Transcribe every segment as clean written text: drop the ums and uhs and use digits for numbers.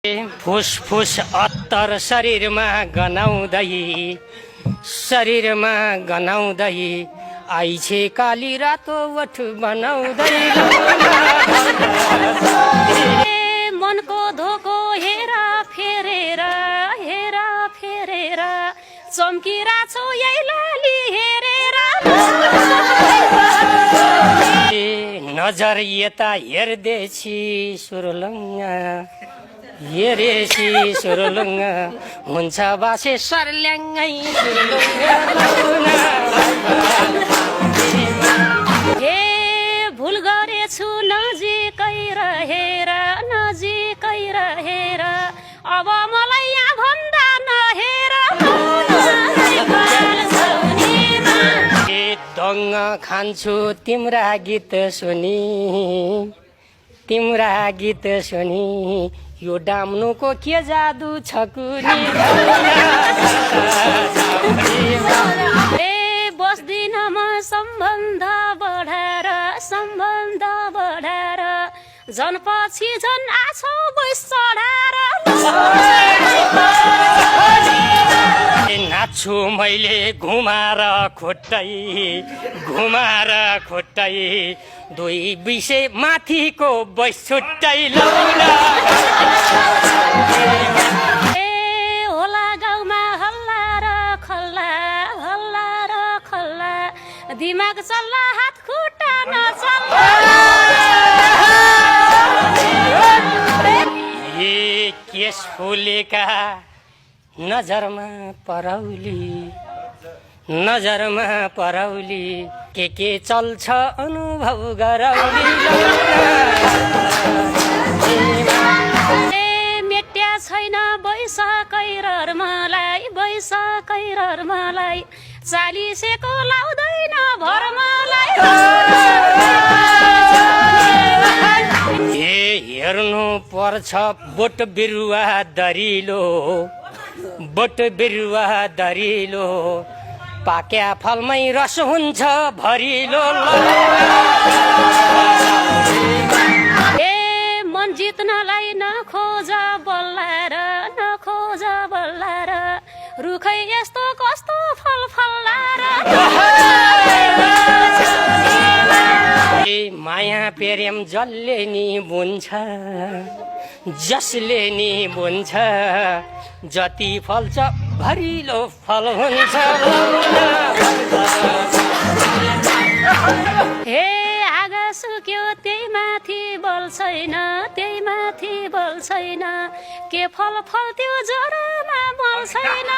फुसफुस अत्तर शरीरमा गनाउँदै आइछे काली रातो वठ बनाउँदै मनको धोको हेरा फेरेर चम्किरा छौ यही लाली हेरेर नजर यता हेर्दैछि सुरलङ्गा हेरेसी सुरलुङ्गा हुन्छ बासे सर्ल्याङ्गै हे भुल गरेछु नजिकै रहेर अब मलाई यहाँ भन्दा नहेर दङ्ग खान्छु तिम्रा गीत सुनी यो डाम्नुको के जादु छ कुनी बस्दिन म सम्बन्ध बढाएर झन् पछि झन् आछौ बैस चढाएर नाच्छु मैले घुमार खोट्टै दुई बिसे माथिको बैस छुट्टै लौला होला गाउँमा हल्ला र खल्ला दिमाग चल्ला हात खुट्टा नचल्ला ये केस फुलेका नजरमा परौली के चल्छ अनुभव गरौली मेट्या छैन बैसकै रहर मलाई 40 लाउँदैन भर मलाई हेर्नु पर्छ बोट बिरुवा दरिलो पाक्या फलमै रस हुन्छ भरिलो मन जित्नलाई नखोज बल्लाएर रुखै यस्तो कस्तो फल फल्लाएर माया प्रेम जसले नि बुन्छ जति फल्छ भरिलो फल हुन्छ हे आगा सुक्यो त्यही माथि बल छैन के फल फल्थ्यो जरामा मल छैन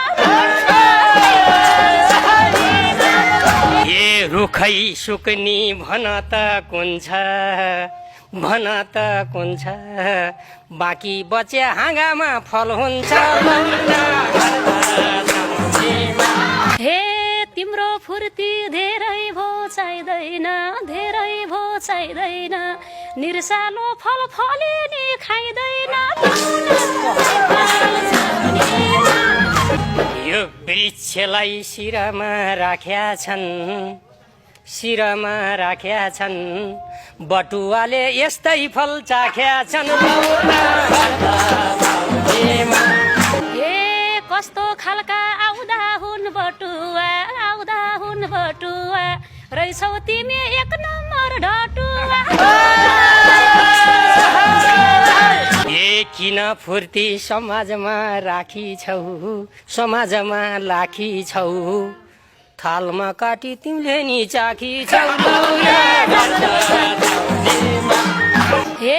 ए रुखै सुक्नी भन त कुन छ बाँकी बचे हाँगामा फल हुन्छ हे तिम्रो फुर्ती धेरै भो चाहिँदैन निरसालो फल फले नि खाइँदैन यो वृक्षलाई शिरमा राख्या छन् बटुवाले यस्तै फल चाख्या छन् हे कस्तो खालका आउँदा हुन् बटुवा रहेछौ तिमी एक नम्बर ढटुवा ए किन फुर्ती समाजमा राखी छौ थालमा काटी तिमीले नि चाखी छौ हे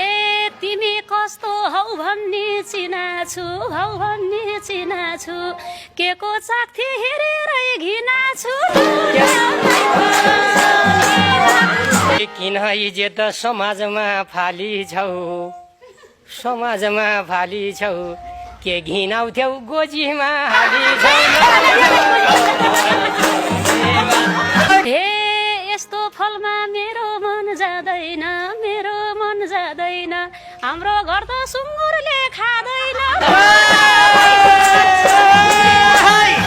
तिमी कस्तो हौ भन्ने चिनाछु के को चाख्थे हेरेरै घिनाछु किन इज्जत समाजमा फाली छौ के घिनाउँथ्यौ गोजीमा हाली छौ हे यस्तो फलमा मेरो मन जाँदैन हाम्रो घर त सुँगुरले खाँदैन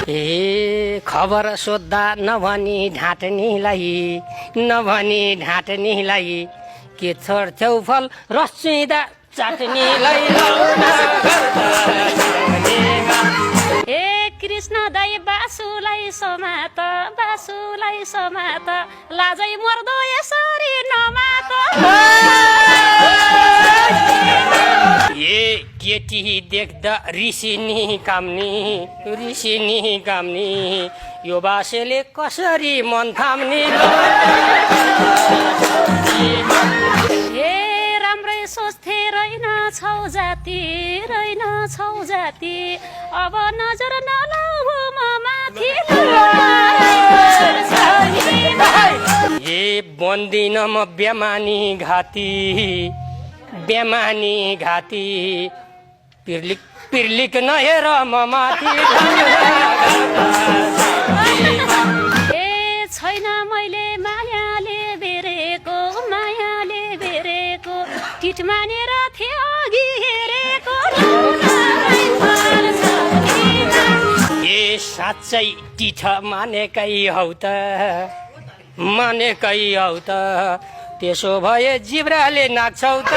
ए खबर सोद्धा नभनी ढाँट्नीलाई के छोड्थ्यौ फल रस चुइदा चाट्नीलाई समात लाजै मर्दो यसरी नमात ए केटी देख्दा ऋषिनी काम्नी यो बासेले कसरी मन थाम्ने ए राम्रै सोच्थे रहेन छौ जाति अब नजर नलाऊ म माथि ए बन्दिन म बेमानी घाती पिर्लिक नहेर म माथि ए छैन मैले मायाले बेरेको टिट मानेर थियो अघि हेरेको ए साँच्चै टिठ मानेकै हौ त त्यसो भए जिब्राले नाच्छौ त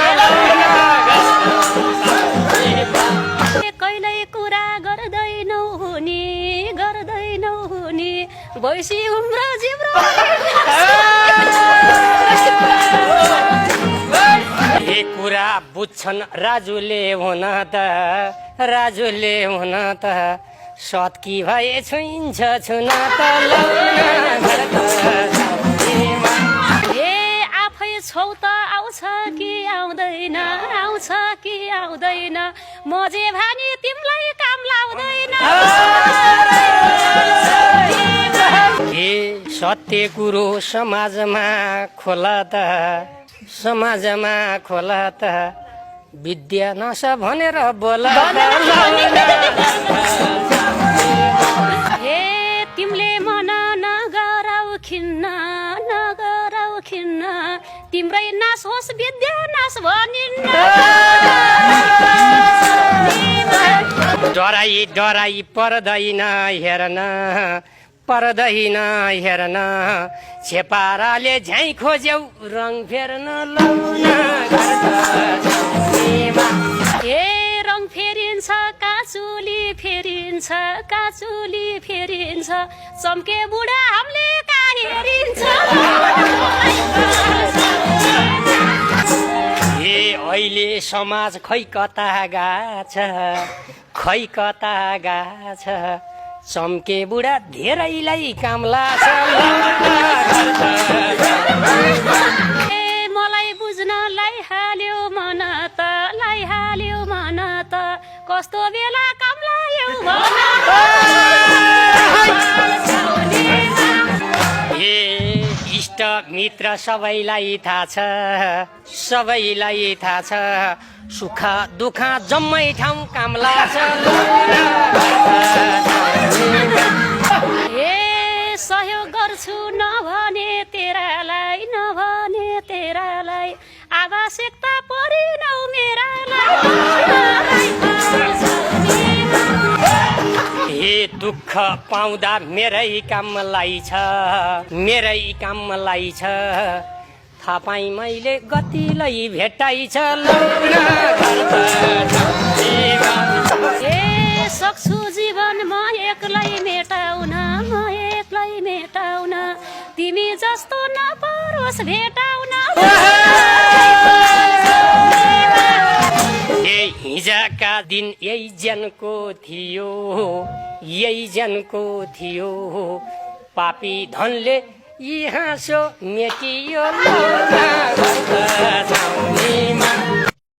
कहिल्यै कुरा गर्दैनौ हुने भैँसी उम्रो जिब्रो ए कुरा बुझ्छन् राजुले हुन त सत्की भए छुइन्छ छुन त ए आफै छौ त आउँछ कि आउँदैन म जे भानी तिमीलाई काम लाउँदैन ए सत्य कुरो समाजमा खोला त विद्या नस भनेर बोला हे तिमीले मन नगराउ खिन्न तिम्रै नाश होस् विद्या नाश भनिन्न डराई पर्दैन हेर्न छेपाराले झ्याइ खोज्यौ रङ फेर्न लाउन ए रङ फेरिन्छ काचुली फेरिन्छ चम्के बुढा हामीले हेरिन्छ ए अहिले समाज खै कता गाछ चम्के बुढा धेरैलाई काम लाग्छ ए मलाई बुझ्नलाई हाल्यो मन त कस्तो बेला काम लाग्यो ए इष्ट मित्र सबैलाई थाहा छ सुख दुःख जम्मै ठाउँ काम लाग्छ ए सहयोग गर्छु नभने तेरालाई आवश्यकता परिनौ मेरालाई ए दुःख पाउँदा मेरै कामलाई छ थाहा पाइ मैले गतिलाई भेटाइ छ ए सक्छु जीवन म एक्लै मेटाउन तिमी जस्तो नपरोस् भेटाउन ए हिजोका दिन यही जनको थियो पापी धनले यहाँ सो मेटियो